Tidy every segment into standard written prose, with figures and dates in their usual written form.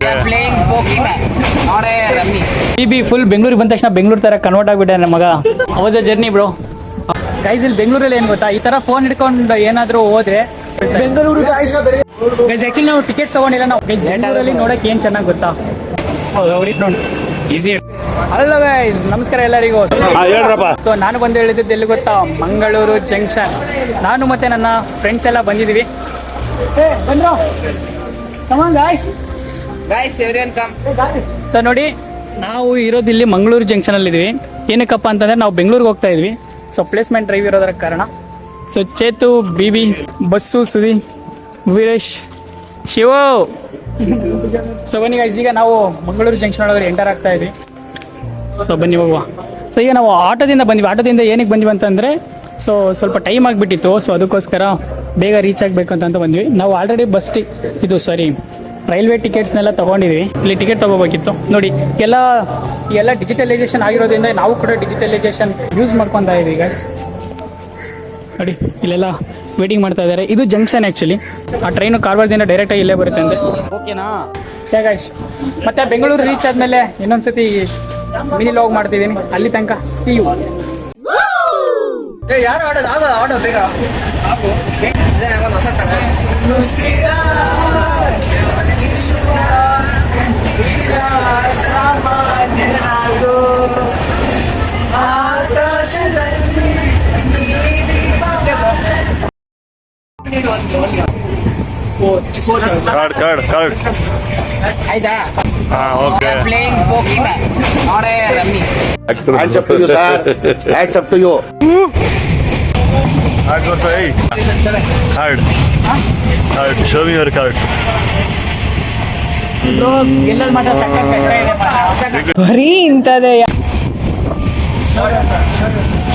playing Pokemon, not a rummy. B full ಬೆಂಗಳೂರಿಗೆ ಬಂದ ತಕ್ಷಣ ಬೆಂಗಳೂರು ತರ ಕನ್ವರ್ಟ್ ಆಗ್ಬಿಟ್ಟೆ ನನ್ನ ಮಗ. ಅವಾಜ್ ಅ ಜರ್ನಿ ಬ್ರೋ. ಗೈಸ್ ಇಲ್ಲಿ ಬೆಂಗಳೂರಲ್ಲಿ ಏನು ಗೊತ್ತಾ, ಈ ತರ ಫೋನ್ ಹಿಡ್ಕೊಂಡು ಏನಾದರೂ ಹೋದ್ರೆ ಬೆಂಗಳೂರು ಗೈಸ್ ಆಕ್ಚುಲಿ ನಾವು ಟಿಕೆಟ್ಸ್ ತಗೊಂಡಿಲ್ಲ. ನಾವು ಬೆಂಗಳೂರಲ್ಲಿ ನೋಡಕ್ಕೆ ಏನು ಚೆನ್ನಾಗಿ ಗೊತ್ತಾ, ಈಸಿ. ಹಲೋ ಗೈಸ್, ನಮಸ್ಕಾರ ಎಲ್ಲರಿಗೂ. ಸೊ ನಾನು ಬಂದು ಹೇಳಿದ್ದು ಎಲ್ಲಿ ಗೊತ್ತಾ, ಮಂಗಳೂರು ಜಂಕ್ಷನ್. ನಾನು ಮತ್ತೆ ನನ್ನ ಫ್ರೆಂಡ್ಸ್ ಎಲ್ಲ ಬಂದಿದ್ದೀವಿ. ಬಂದ್ರು Guys, everyone come. ಸೊ ನೋಡಿ, ನಾವು ಇರೋದಿಲ್ಲಿ ಮಂಗಳೂರು ಜಂಕ್ಷನಲ್ಲಿ ಇದೀವಿ. ಏನಕ್ಕಪ್ಪ ಅಂತಂದ್ರೆ ನಾವು ಬೆಂಗಳೂರಿಗೆ ಹೋಗ್ತಾ ಇದ್ವಿ. ಸೊ ಪ್ಲೇಸ್ಮೆಂಟ್ ಡ್ರೈವ್ ಇರೋದರ ಕಾರಣ. ಸೊ ಚೇತು, ಬಿಬಿ, ಬಸ್ಸು, ಸುದಿ, ವೀರೇಶ್, ಶಿವ. ಸೊ ಬನ್ನಿ ಗೈಸ್, ಈಗ ನಾವು ಮಂಗಳೂರು ಜಂಕ್ಷನ್ ಒಳಗಡೆ ಎಂಟರ್ ಆಗ್ತಾ ಇದ್ವಿ. ಸೊ ಬನ್ನಿ ಹೋಗುವ. ಸೊ ಈಗ ನಾವು ಆಟೋದಿಂದ ಬಂದ್ವಿ. ಆಟೋದಿಂದ ಏನಕ್ಕೆ ಬಂದ್ವಿ ಅಂತಂದರೆ, ಸೊ ಸ್ವಲ್ಪ ಟೈಮ್ ಆಗಿಬಿಟ್ಟಿತ್ತು. ಸೊ ಅದಕ್ಕೋಸ್ಕರ ಬೇಗ ರೀಚ್ ಆಗಬೇಕಂತ ಬಂದ್ವಿ. ನಾವು ಆಲ್ರೆಡಿ ರೈಲ್ವೆ ಟಿಕೆಟ್ಸ್ನೆಲ್ಲ ತೊಗೊಂಡಿದ್ವಿ. ಇಲ್ಲಿ ಟಿಕೆಟ್ ತೊಗೋಬೇಕಿತ್ತು. ನೋಡಿ ಎಲ್ಲ ಡಿಜಿಟಲೈಸೇಷನ್ ಆಗಿರೋದ್ರಿಂದ ನಾವು ಕೂಡ ಡಿಜಿಟಲೈಸೇಷನ್ ಯೂಸ್ ಮಾಡ್ಕೊತಾ ಇದೀವಿ ಗೈಸ್. ನೋಡಿ ಇಲ್ಲೆಲ್ಲ ವೇಟಿಂಗ್ ಮಾಡ್ತಾ ಇದ್ದಾರೆ. ಇದು ಜಂಕ್ಷನ್ ಆ್ಯಕ್ಚುಲಿ. ಆ ಟ್ರೈನು ಕಾರವಾರದಿಂದ ಡೈರೆಕ್ಟಾಗಿ ಇಲ್ಲೇ ಬರುತ್ತೆ ಅಂತೆ. ಓಕೆನಾ? ಗೈಸ್ ಮತ್ತೆ ಬೆಂಗಳೂರು ರೀಚ್ ಆದಮೇಲೆ ಇನ್ನೊಂದ್ಸತಿ ಮಿನಿ ಲಾಗ್ ಮಾಡ್ತಿದ್ದೀನಿ. ಅಲ್ಲಿ ತನಕ ಸಿ ಯು. ಯಾರು ಆಡೋ ಬೇಗ ಹೊಸ ಕಾರ್ಡ್ ಆಯ್ತಾ? Okay. Playing Pokemon, not a rummy. Hands up to you, sir. Hands up to you. Card show me your card. ಎಲ್ಲರೂ ಮಾತ್ರ ಸಕ್ಕ ಕಷ್ಟ ಇದೆ. ಬರೀ ಇಂಥದೇ.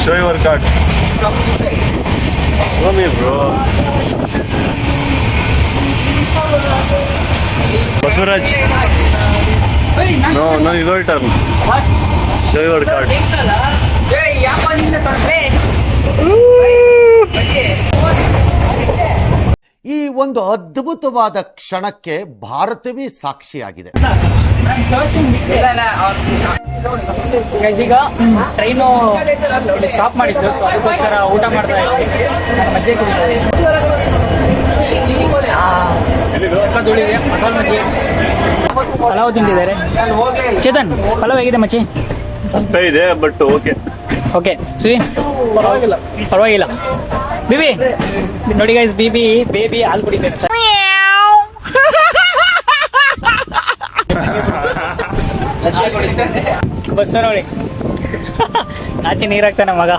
Show your card. Show me bro. Basavaraj, no, your turn. Show your card. ಈ ಒಂದು ಅದ್ಭುತವಾದ ಕ್ಷಣಕ್ಕೆ ಭಾರತವೇ ಸಾಕ್ಷಿಯಾಗಿದೆ. ಗೈಸ್ ಈಗ ಟ್ರೈನು ಸ್ಟಾಪ್ ಮಾಡಿದ್ದು. ಸೊ ಅದಕ್ಕೋಸ್ಕರ ಊಟ ಮಾಡ್ತಾ ಇದ್ವಿ. ಮಜ್ಜೆ ಸಕ್ಕತ್ತುಳಿದೆ, ಮಸಾಲೆ ಮಜ್ಜೆ, ಪಲಾವ್ ತಿಂದಿದ್ದಾರೆ. ಚೇತನ್, ಪಲಾವ್ ಹೇಗಿದೆ ಮಚ್ಚಿ? ಸ್ವಲ್ಪ ಇದೆ ಬಟ್ ಓಕೆ. ಓಕೆ ಸುರಿ, ಪರವಾಗಿಲ್ಲ. ಬಿಬಿ ನೋಡಿ ಗೈಸ್, ಬೇಬಿ ಹಾಲು ಕುಡಿತಾರೆ. ಬಸ್ಸು ನೋಡಿ ನಾಚಿ ನೀರಾಗ್ತಾನೆ ಮಗ.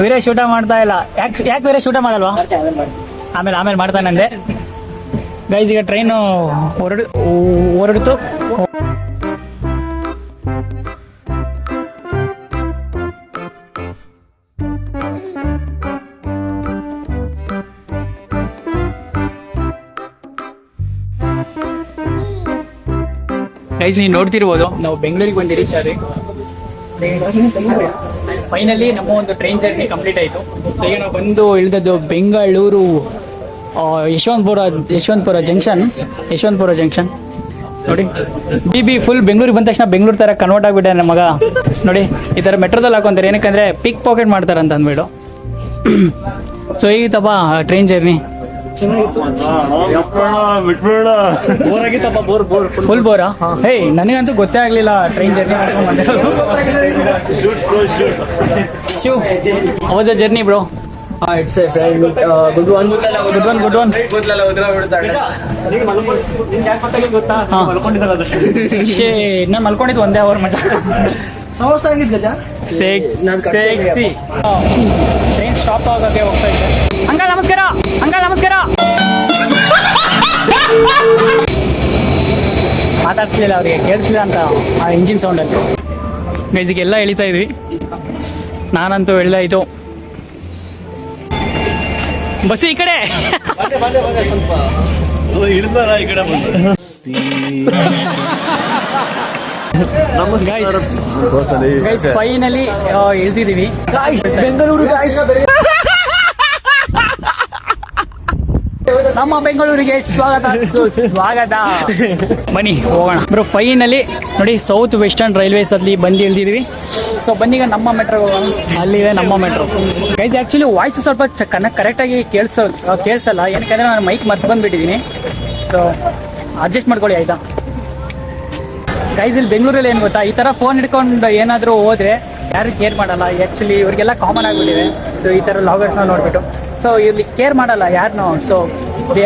ವೀರೇಶ್ ಊಟ ಮಾಡ್ತಾ ಇಲ್ಲ. ಯಾಕೆ ವೀರೇಶ್ ಊಟ ಮಾಡಲ್ವಾ? ಆಮೇಲೆ ಮಾಡ್ತಾನಂದೆ. ಗೈಸ್ ಈಗ ಟ್ರೈನು ಹೊರಡಿತು. ಗೈಸ್ ನೀವು ನೋಡ್ತಿರ್ಬೋದು, ನಾವು ಬೆಂಗಳೂರಿಗೆ ಬಂದು ರೀಚ್ ಆದ್ವಿ. ಫೈನಲಿ ನಮ್ಮ ಒಂದು ಟ್ರೈನ್ ಜರ್ನಿ ಕಂಪ್ಲೀಟ್ ಆಯಿತು. ಸೊ ಈಗ ನಾವು ಬಂದು ಇಳಿದದ್ದು ಬೆಂಗಳೂರು ಯಶವಂತಪುರ ಜಂಕ್ಷನ್. ನೋಡಿ ಬಿ ಫುಲ್ ಬೆಂಗಳೂರಿಗೆ ಬಂದ ತಕ್ಷಣ ಬೆಂಗಳೂರು ತರ ಕನ್ವರ್ಟ್ ಆಗ್ಬಿಟ್ಟೆ ನನ್ನ ಮಗ. ನೋಡಿ ಈ ಥರ ಮೆಟ್ರೋದಲ್ಲಿ ಹಾಕೊಂತಾರೆ, ಏನಕ್ಕಂದ್ರೆ ಪಿಕ್ ಪಾಕೆಟ್ ಮಾಡ್ತಾರೆ ಅಂತ ಅಂದ್ಬಿಟ್ಟು. ಸೊ ಈಗಿತ್ತಪ್ಪ ಟ್ರೈನ್ ಜರ್ನಿ. ಫುಲ್ ಬೋರಾ? ಹೇ ನನಗಂತೂ ಗೊತ್ತೇ ಆಗ್ಲಿಲ್ಲ ಟ್ರೈನ್ ಜರ್ನಿ ಮಾಡ್ಕೊಂಡು ಬಂದಿರೋದು. Was a journey bro? It's a very good one. ನಾನು ಮಲ್ಕೊಂಡಿದ್ದು ಒಂದೇ ಅವರ್ ಮಜಾ. ಟ್ರೈನ್ ಸ್ಟಾಪ್ ಆಗೋಕೆ ಹೋಗ್ತಾ ಇದ್ದೆ. ಅಂಕಲ್ ನಮಸ್ಕಾರ. ಮಾತಾಡ್ತಿಲ್ಲ, ಅವ್ರಿಗೆ ಕೇಳಿಸಿಲ್ಲ ಅಂತ ಆ ಇಂಜಿನ್ ಸೌಂಡಲ್ಲಿ. ಗೈಸಿಗೆಲ್ಲ ಎಳಿತಾ ಇದ್ವಿ. ನಾನಂತೂ ಎಳ್ದಾಯಿತು. ಬಸ್ಸು ಈ ಕಡೆ ಫೈನಲಿ ಇಳಿದಿದ್ದೀವಿ ಬೆಂಗಳೂರು. ನಮ್ಮ ಬೆಂಗಳೂರಿಗೆ ಸ್ವಾಗತ ಸ್ವಾಗತ. ಬನ್ನಿ ಹೋಗೋಣ ಬ್ರೋ. ಫೈನಲಿ ನೋಡಿ ಸೌತ್ ವೆಸ್ಟರ್ನ್ ರೈಲ್ವೇಸ್ ಅಲ್ಲಿ ಬಂದು ಇಳಿದಿದ್ವಿ. ಸೊ ಬನ್ನೀಗ ನಮ್ಮ ಮೆಟ್ರೋ ಹೋಗೋಣ. ಅಲ್ಲಿದೆ ನಮ್ಮ ಮೆಟ್ರೋ. ಗೈಸ್ ಆ್ಯಕ್ಚುಲಿ ವಾಯ್ಸ್ ಸ್ವಲ್ಪ ಕರೆಕ್ಟಾಗಿ ಕೇಳಿಸಲ್ಲ, ಏನಕ್ಕೆ ನಾನು ಮೈಕ್ ಮರ್ತು ಬಂದುಬಿಟ್ಟಿದ್ದೀನಿ. ಸೊ ಅಡ್ಜಸ್ಟ್ ಮಾಡ್ಕೊಳ್ಳಿ ಆಯಿತಾ. ಗೈಸ್ ಇಲ್ಲಿ ಬೆಂಗಳೂರಲ್ಲಿ ಏನು ಗೊತ್ತಾ, ಈ ಥರ ಫೋನ್ ಹಿಡ್ಕೊಂಡು ಏನಾದರೂ ಹೋದರೆ ಯಾರು ಕೇರ್ ಮಾಡಲ್ಲ. ಆ್ಯಕ್ಚುಲಿ ಇವರಿಗೆಲ್ಲ ಕಾಮನ್ ಆಗಿಬಿಟ್ಟಿದೆ. ಸೊ ಈ ಥರ ಲಾಗರ್ಸ್ನ ನೋಡಿಬಿಟ್ಟು ಸೊ ಇಲ್ಲಿ ಕೇರ್ ಮಾಡಲ್ಲ ಯಾರನ್ನೂ. So they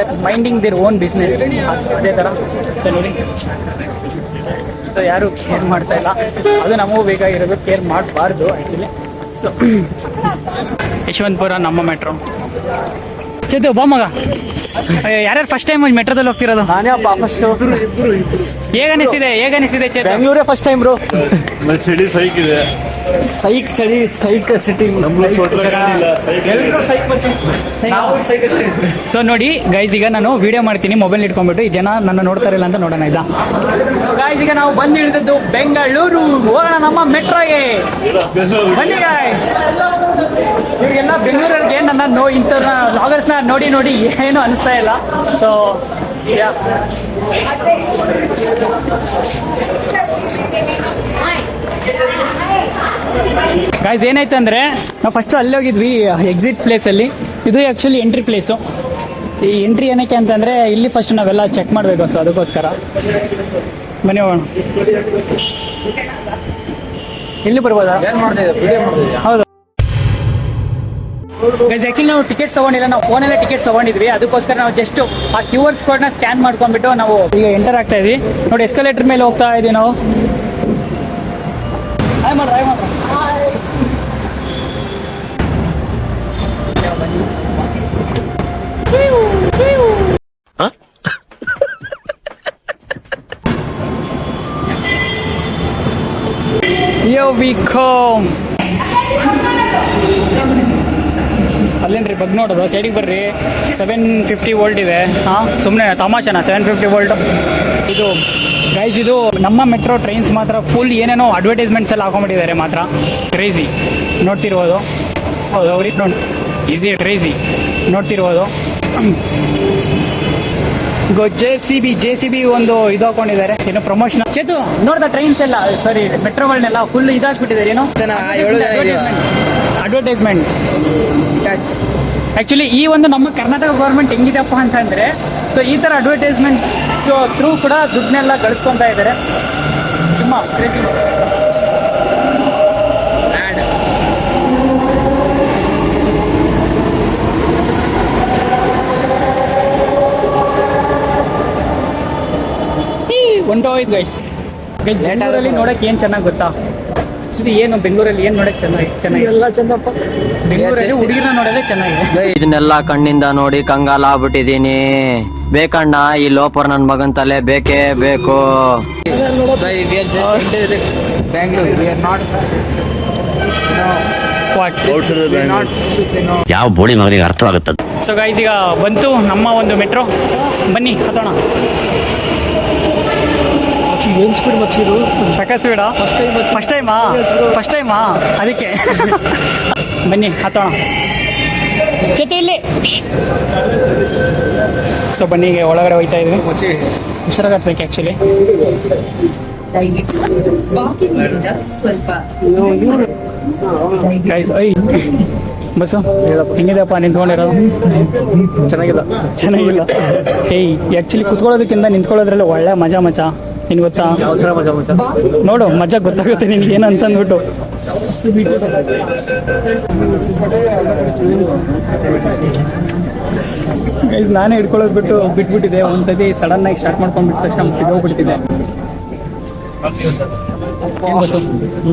are minding their own business ಅದೇ ಥರ. ಸೊ ನೋಡಿ, ಸೊ ಯಾರು ಕೇರ್ ಮಾಡ್ತಾ ಇಲ್ಲ. ಅದು ನಮಗೂ ಬೇಕಾಗಿರೋದು, ಕೇರ್ ಮಾಡಬಾರ್ದು ಆ್ಯಕ್ಚುಲಿ. ಸೊ ಯಶವಂತಪುರ ನಮ್ಮ ಮೆಟ್ರೋ. ಚೇತು ಬಾ ಮಗ. ಯಾರ್ಯಾರು ಫಸ್ಟ್ ಟೈಮ್ ಮೆಟ್ರೋದಲ್ಲಿ ಹೋಗ್ತಿರೋದು? ನಾನೇ ಅಪ್ಪ ಫಸ್ಟ್. ಹೇಗನಿಸಿದೆ ಚೇತು? ಬೆಂಗಳೂರೇ ಫಸ್ಟ್ ಟೈಮ್ ಬ್ರೋ. ಚಳಿ ಸೈಕ್ ಇದೆ. ಸೈಕ್ ಚಳಿ, ಸೈಕ್ ಸಿಟಿ. ಸೊ ನೋಡಿ ಗೈಸ್, ಈಗ ನಾನು ವಿಡಿಯೋ ಮಾಡ್ತೀನಿ ಮೊಬೈಲ್ ಇಟ್ಕೊಂಡ್ಬಿಟ್ಟು. ಈ ಜನ ನನ್ನ ನೋಡ್ತಾರಿಲ್ಲ ಅಂತ ನೋಡೋಣ ಆಯ್ತಾ. ಸೊ ಗೈಸ್ ಈಗ ನಾವು ಬಂದು ಹಿಡಿದದ್ದು ಬೆಂಗಳೂರು. ಹೋಗೋಣ ನಮ್ಮ ಮೆಟ್ರೋಗೆ. ಬನ್ನಿ ಗೈಸ್. ಇವ್ರಿಗೆಲ್ಲ ಬೆಂಗಳೂರಿಗೆ ನನ್ನ ಇಂಥ ಲಾಗರ್ಸ್ನ ನೋಡಿ ಏನು ಅನಿಸ್ತಾ ಇಲ್ಲ. ಸೊ ಗೈಸ್ ಏನಾಯ್ತು ಅಂದರೆ, ನಾವು ಫಸ್ಟ್ ಅಲ್ಲಿ ಹೋಗಿದ್ವಿ ಎಕ್ಸಿಟ್ ಪ್ಲೇಸಲ್ಲಿ. ಇದು ಆ್ಯಕ್ಚುಲಿ ಎಂಟ್ರಿ ಪ್ಲೇಸು. ಈ ಎಂಟ್ರಿ ಏನಕ್ಕೆ ಅಂತಂದರೆ ಇಲ್ಲಿ ಫಸ್ಟ್ ನಾವೆಲ್ಲ ಚೆಕ್ ಮಾಡಬೇಕು. ಸೊ ಅದಕ್ಕೋಸ್ಕರ ಬನ್ನಿ ಹೋಗೋಣ. ಇಲ್ಲಿ ಬರ್ಬೋದಾ? ಹೌದು ಗೈಸ್, ಆ್ಯಕ್ಚುಲಿ ನಾವು ಟಿಕೆಟ್ಸ್ ತೊಗೊಂಡಿಲ್ಲ, ನಾವು ಫೋನಲ್ಲೇ ಟಿಕೆಟ್ಸ್ ತೊಗೊಂಡಿದ್ವಿ. ಅದಕ್ಕೋಸ್ಕರ ನಾವು ಜಸ್ಟ್ ಆ QR ಕೋಡ್ನ ಸ್ಕ್ಯಾನ್ ಮಾಡ್ಕೊಂಡ್ಬಿಟ್ಟು ನಾವು ಈಗ ಎಂಟರ್ ಆಗ್ತಾ ಇದ್ವಿ. ನೋಡಿ ಎಸ್ಕಲೇಟರ್ ಮೇಲೆ ಹೋಗ್ತಾ ಇದ್ವಿ ನಾವು. ಹಾಯ್ ಮಾಡ್ರಿ. Here we come. ಅಲ್ಲೇನ್ರಿ ಬಗ್ ನೋಡೋದು, ಸೈಡಿಗೆ ಬರ್ರಿ. 750 ವೋಲ್ಟ್ ಇದೆ. ಹಾಂ ಸುಮ್ಮನೆ ತಮಾಷೆನಾ? 750 ವೋಲ್ಟ್ ಇದು ಗೈಸ್. ಇದು ನಮ್ಮ ಮೆಟ್ರೋ ಟ್ರೈನ್ಸ್ ಮಾತ್ರ ಫುಲ್ ಏನೇನೋ ಅಡ್ವರ್ಟೈಸ್ಮೆಂಟ್ಸ್ ಎಲ್ಲ ಹಾಕೊಂಡ್ಬಿಟ್ಟಿದ್ದಾರೆ ಮಾತ್ರ. ಕ್ರೇಜಿ ನೋಡ್ತಿರ್ಬೋದು. ಹೌದು ಅವ್ರಿಗೆ ನೋಡಿ ಈಸಿ ಕ್ರೇಜಿ ನೋಡ್ತಿರ್ಬೋದು. JCB ಒಂದು ಇದು ಹಾಕೊಂಡಿದ್ದಾರೆ, ಏನೋ ಪ್ರಮೋಷನ್. ಚೇತು ನೋಡ್ದ ಟ್ರೈನ್ಸ್ ಎಲ್ಲ, ಸಾರಿ ಮೆಟ್ರೋಗಳನ್ನೆಲ್ಲ ಫುಲ್ ಇದಾಗ್ಬಿಟ್ಟಿದ್ದಾರೆ. ಏನೋ ಅಡ್ವರ್ಟೈಸ್ಮೆಂಟ್. ಆ್ಯಕ್ಚುಲಿ ಈ ಒಂದು ನಮ್ಮ ಕರ್ನಾಟಕ ಗೌರ್ಮೆಂಟ್ ಹೆಂಗಿದೆಪ್ಪ ಅಂತಂದರೆ, ಸೊ ಈ ಥರ ಅಡ್ವರ್ಟೈಸ್ಮೆಂಟ್ ಥ್ರೂ ಕೂಡ ದುಡ್ಡನ್ನೆಲ್ಲ ಗಳಿಸ್ಕೊತಾ ಇದ್ದಾರೆ. ಸುಮ್ಮ ಕ್ರೇಜಿ. ಹೊಂಟೋಯ್ತು ಗೈಸ್. ಬೆಂಗಳೂರಲ್ಲಿ ನೋಡಕ್ಕೆ ಏನು ಚೆನ್ನಾಗಿ ಗೊತ್ತಾ? ಏನು ಬೆಂಗಳೂರಲ್ಲಿ ಏನು ನೋಡಕ್ಕೆ ಚೆನ್ನಾಗಿ ಎಲ್ಲ ಚಂದಪ್ಪ. ಬೆಂಗಳೂರಲ್ಲಿ ಹುಡುಗಿನ ನೋಡೋದೇ ಚೆನ್ನಾಗಿದೆ. ಇದನ್ನೆಲ್ಲ ಕಣ್ಣಿಂದ ನೋಡಿ ಕಂಗಾಲ ಆಗ್ಬಿಟ್ಟಿದೀನಿ. ಬೇಕಣ್ಣ ಈ ಲೋಪರ್ ನನ್ ಮಗನ್ ತಲೆ ಬೇಕೇ ಬೇಕು. ಯಾವ ಬೋಳಿ ಮಗನಿಗೆ ಅರ್ಥವಾಗುತ್ತದೆ. ಸೊ ಗೈಸ್ ಈಗ ಬಂತು ನಮ್ಮ ಒಂದು ಮೆಟ್ರೋ. ಬನ್ನಿ ಹತ್ತೋಣ. ಏನು ಸ್ಪೀಡ್ ಮಚ್ಚಿರು, ಸಕ್ಕ ಸ್ಪೀಡಾ? ಫಸ್ಟ್ ಟೈಮಾ ಅದಕ್ಕೆ. ಬನ್ನಿ ಹತ್ತೋಣ. ಜೊತೆ ಇಲ್ಲಿ. ಸೊ ಬನ್ನಿ ಈಗ ಒಳಗಡೆ ಹೋಗ್ತಾ ಇದ್ವಿ. ಹುಷಾರಾಗಬೇಕು ಆ್ಯಕ್ಚುಲಿ. ಗೈಸ್ ಬಸ್ಸು ಹೆಂಗಿದೆಪ್ಪ ನಿಂತ್ಕೊಂಡಿರೋದು? ಚೆನ್ನಾಗಿಲ್ಲ. ಏಯ್ ಆ್ಯಕ್ಚುಲಿ ಕುತ್ಕೊಳ್ಳೋದಕ್ಕಿಂತ ನಿಂತ್ಕೊಳ್ಳೋದ್ರಲ್ಲಿ ಒಳ್ಳೆ ಮಜಾ ನಿನ್ಗೆ ಗೊತ್ತಾ? ಯಾವ ಥರ ಮಜಾ ನೋಡು ಮಜಾ ಗೊತ್ತಾಗುತ್ತೆ ನಿನ್ಗೆ ಏನು ಅಂತಂದ್ಬಿಟ್ಟು. ಗೈಸ್ ನಾನೇ ಹಿಡ್ಕೊಳ್ಳೋದು ಬಿಟ್ಬಿಟ್ಟಿದೆ. ಒಂದ್ಸತಿ ಸಡನ್ ಆಗಿ ಸ್ಟಾರ್ಟ್ ಮಾಡ್ಕೊಂಡ್ಬಿಟ್ಟ ತಕ್ಷಣ ಹೋಗ್ಬಿಡ್ತಿದ್ದೆ.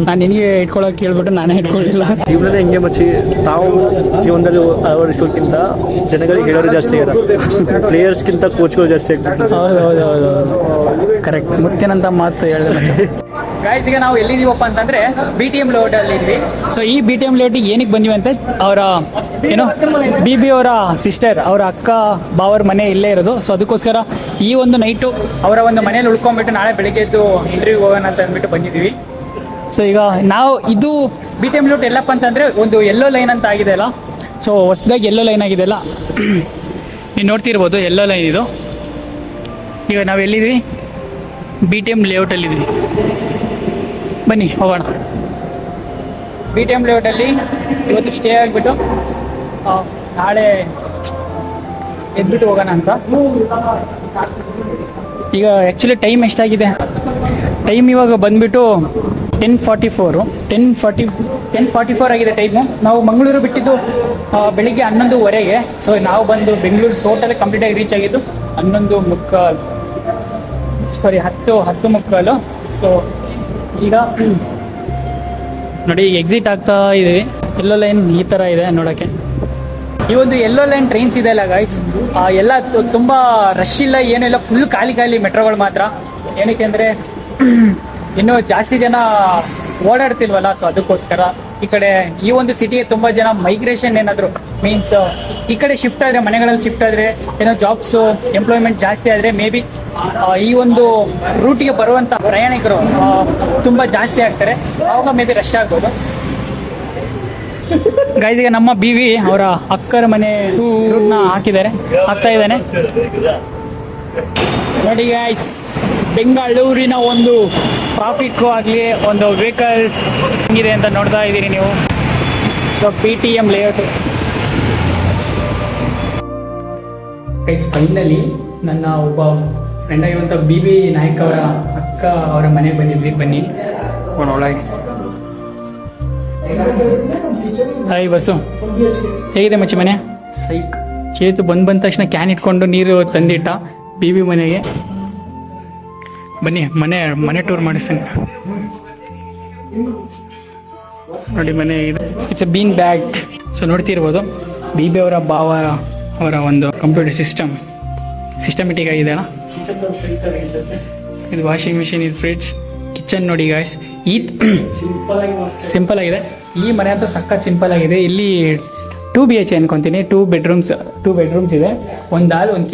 ನಾನು ನಿನಗೆ ಇಟ್ಕೊಳ್ಳೋಕೆ ಕೇಳ್ಬಿಟ್ಟು ನಾನೇ ಇಟ್ಕೊಳ್ಳಿಲ್ಲ. ಜೀವನದ ಹೆಂಗೆ ಮಚ್ಚಿ, ತಾವು ಜೀವನದಲ್ಲಿ ಅಳವಡಿಸ್ಕೊಳ್ಳೋಕ್ಕಿಂತ ಜನಗಳಿಗೆ ಹೇಳೋರು ಜಾಸ್ತಿ ಇದ್ದಾರೆ. ಪ್ಲೇಯರ್ಸ್ಗಿಂತ ಕೋಚ್ಗಳು ಜಾಸ್ತಿ ಆಗ್ತಾರೆ. ಹೌದು ಕರೆಕ್ಟ್. ಮುತ್ತಿನಂತ ಮಾತು ಹೇಳಿದೆ. ಗೈಸ್ ಈಗ ನಾವು ಎಲ್ಲಿದ್ದೀವಪ್ಪ ಅಂತಂದ್ರೆ BTM ಲೇಔಟ್ ಅಲ್ಲಿ ಇದ್ವಿ. ಸೊ ಈ BTM ಲೇಔಟಿಗೆ ಏನಕ್ಕೆ ಬಂದ್ವಿ ಅಂತ, ಅವರ ಏನೋ BB ಅವರ ಸಿಸ್ಟರ್, ಅವರ ಅಕ್ಕ ಬಾವರ ಮನೆ ಇಲ್ಲೇ ಇರೋದು. ಸೊ ಅದಕ್ಕೋಸ್ಕರ ಈ ಒಂದು ನೈಟು ಅವರ ಒಂದು ಮನೇಲಿ ಉಳ್ಕೊಂಡ್ಬಿಟ್ಟು ನಾಳೆ ಬೆಳಿಗ್ಗೆ ಎದ್ದು ಇಂಟರ್ವ್ಯೂಗೆ ಹೋಗೋಣ ಅಂತ ಅಂದ್ಬಿಟ್ಟು ಬಂದಿದ್ದೀವಿ. ಸೊ ಈಗ ನಾವು ಇದು BTM ಲೇಔಟ್ ಎಲ್ಲಪ್ಪ ಅಂತಂದರೆ ಒಂದು ಯೆಲ್ಲೋ ಲೈನ್ ಅಂತ ಆಗಿದೆ ಅಲ್ಲ. ಸೊ ಹೊಸದಾಗಿ ಯೆಲ್ಲೋ ಲೈನ್ ಆಗಿದೆ ಅಲ್ಲ, ನೀವು ನೋಡ್ತಿರ್ಬೋದು ಎಲ್ಲೋ ಲೈನ್ ಇದು. ಈಗ ನಾವು ಎಲ್ಲಿದ್ವಿ? BTM ಲೇಔಟಲ್ಲಿದ್ವಿ. ಬನ್ನಿ ಹೋಗೋಣ. BTM ಲೇಔಟಲ್ಲಿ ಇವತ್ತು ಸ್ಟೇ ಆಗಿಬಿಟ್ಟು ನಾಳೆ ಎದ್ಬಿಟ್ಟು ಹೋಗೋಣ ಅಂತ. ಈಗ ಆ್ಯಕ್ಚುಲಿ ಟೈಮ್ ಎಷ್ಟಾಗಿದೆ? ಟೈಮ್ ಇವಾಗ ಬಂದುಬಿಟ್ಟು 10:44 ಆಗಿದೆ ಟೈಮು. ನಾವು ಮಂಗಳೂರು ಬಿಟ್ಟಿದ್ದು ಬೆಳಿಗ್ಗೆ 11:15. ಸೊ ನಾವು ಬಂದು ಬೆಂಗಳೂರು ಟೋಟಲ್ ಕಂಪ್ಲೀಟಾಗಿ ರೀಚ್ ಆಗಿದ್ದು 10:15. ಸೊ ಈಗ ನೋಡಿ ಎಕ್ಸಿಟ್ ಆಗ್ತಾ ಇದೀವಿ. ಎಲ್ಲೋ ಲೈನ್ ಈ ಥರ ಇದೆ ನೋಡೋಕ್ಕೆ. ಈ ಒಂದು ಎಲ್ಲೋ ಲೈನ್ ಟ್ರೈನ್ಸ್ ಇದೆ ಅಲ್ಲ ಗೈಸ್, ಎಲ್ಲ ತುಂಬ ರಶ್ ಇಲ್ಲ, ಏನೂ ಇಲ್ಲ, ಫುಲ್ ಖಾಲಿ ಮೆಟ್ರೋಗಳು ಮಾತ್ರ. ಏನಕ್ಕೆ ಅಂದರೆ ಇನ್ನೂ ಜಾಸ್ತಿ ಜನ ಓಡಾಡ್ತಿಲ್ವಲ್ಲ, ಸೊ ಅದಕ್ಕೋಸ್ಕರ. ಈ ಒಂದು ಸಿಟಿಗೆ ತುಂಬ ಜನ ಮೈಗ್ರೇಷನ್ ಏನಾದರೂ ಮೀನ್ಸ್ ಈ ಕಡೆ ಶಿಫ್ಟ್ ಆದರೆ, ಮನೆಗಳಲ್ಲಿ ಶಿಫ್ಟ್ ಆದರೆ, ಏನೋ ಜಾಬ್ಸು ಎಂಪ್ಲಾಯ್ಮೆಂಟ್ ಜಾಸ್ತಿ ಆದರೆ ಮೇ ಬಿ ಈ ಒಂದು ರೂಟಿಗೆ ಬರುವಂಥ ಪ್ರಯಾಣಿಕರು ತುಂಬ ಜಾಸ್ತಿ ಆಗ್ತಾರೆ. ಆವಾಗ ಮೇ ಬಿ ರಶ್ ಆಗ್ಬೋದು. ಗೈಸ್ಗೆ ನಮ್ಮ BV ಅವರ ಅಕ್ಕರ ಮನೆ ರೂಟ್ನ ಹಾಕ್ತಾ ಇದ್ದಾನೆ ನೋಡಿ ಗೈಸ್. ಬೆಂಗಳೂರಿನ ಒಂದು ಟ್ರಾಫಿಕ್ಕು ಆಗಲಿ, ಒಂದು ವೆಹಿಕಲ್ಸ್ ಹೆಂಗಿದೆ ಅಂತ ನೋಡ್ತಾ ಇದ್ದೀರಿ ನೀವು. So BTM layout guys. Finally ನನ್ನ ಒಬ್ಬ ಫ್ರೆಂಡ್ ಆಗಿರುವಂಥ BV ನಾಯ್ಕ ಅವರ ಅಕ್ಕ ಅವರ ಮನೆಗೆ ಬಂದಿದ್ವಿ. ಬನ್ನಿ ಒಳಗೆ. ಹಾಯ್ ಬಸ್ಸು, ಹೇಗಿದೆ ಮಚ್ಚಿ ಮನೆ? ಸೈಕ್. ಚೇತು ಬಂದ ತಕ್ಷಣ ಕ್ಯಾನ್ ಇಟ್ಕೊಂಡು ನೀರು ತಂದಿಟ್ಟ BV ಮನೆಗೆ. ಬನ್ನಿ ಮನೆ ಟೂರ್ ಮಾಡಿಸ್ತಾನೆ ನೋಡಿ. ಮನೆ ಇದು it's a bean bag. So ನೋಡ್ತಿರ್ಬೋದು BB ಅವರ ಭಾವ ಅವರ ಒಂದು ಕಂಪ್ಯೂಟರ್ ಸಿಸ್ಟಮೆಟಿಕ್ ಆಗಿದೆ ಅಣ್ಣ. ಇದು ವಾಷಿಂಗ್ ಮಿಷಿನ್, ಇದು ಫ್ರಿಡ್ಜ್, ಕಿಚನ್ ನೋಡಿ ಗಾಯ್ಸ್. ಈ ಸಿಂಪಲ್ ಆಗಿದೆ. ಈ ಮನೆ ಅಂತೂ ಸಖತ್ ಸಿಂಪಲ್ ಆಗಿದೆ. ಇಲ್ಲಿ 2 BH ಅನ್ಕೊಂತೀನಿ. 2 ಬೆಡ್ರೂಮ್ಸ್ ಇದೆ, ಒಂದು ಹಾಲ್, ಒಂದು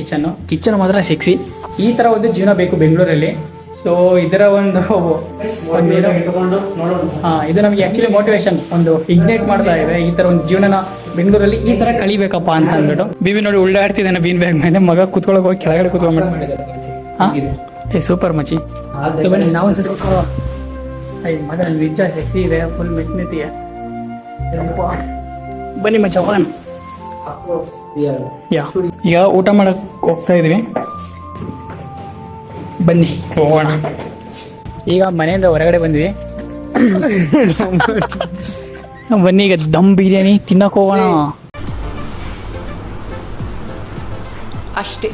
ಕಿಚನ್ ಮಾತ್ರ ಸೆಕ್ಸಿ. ಈ ಥರ ಒಂದು ಜೀವನ ಬೇಕು ಬೆಂಗಳೂರಲ್ಲಿ. ಸೊ ಇದರ ಇದು ನಮಗೆ ಆ್ಯಕ್ಚುಲಿ ಮೋಟಿವೇಶನ್, ಒಂದು ಇಗ್ನೈಟ್ ಮಾಡ್ತಾ ಇದೆ. ಈ ಥರ ಒಂದು ಜೀವನನ ಬೆಂಗಳೂರಲ್ಲಿ ಈ ಥರ ಕಳಿಬೇಕಪ್ಪ ಅಂತ ಅಂದ್ಬಿಟ್ಟು. BB ನೋಡಿ ಉಳ್ಳಾಡ್ತಿದ್ದಾನೆ ಬೀನ್ ಬ್ಯಾಗ್ ಮೇಲೆ. ಮಗ ಕೂತ್ಕೊಳ್ಳೋಕೆ ಹೋಗಿ ಕೆಳಗಡೆ ಕೂತ್ಕೊಂಡ್ಬಿಟ್ಟು. ಹಾಂ ಸೂಪರ್ ಮಚ್ಚಿ. ಸೊ ಬನ್ನಿ ನಾವು ಒಂದ್ಸತಿ ಕೂತ್ಕೊಳ್ಳೋ. ಮಗ ನಿಜ ಸೆಕ್ಸಿ ಇದೆ, ಫುಲ್ ಮೆಚ್ನಿತಿಗೆ. ಬನ್ನಿ ಮಚ್ಚ ಹೋಗೋಣ. ಈಗ ಊಟ ಮಾಡಕ್ಕೆ ಹೋಗ್ತಾ ಇದೀವಿ. ಬನ್ನಿ ಹೋಗೋಣ. ಈಗ ಮನೆಯಿಂದ ಹೊರಗಡೆ ಬಂದ್ವಿ. ಬನ್ನಿ ಈಗ ದಮ್ ಬಿರಿಯಾನಿ ತಿನ್ನಕ್ಕೆ ಹೋಗೋಣ ಅಷ್ಟೇ.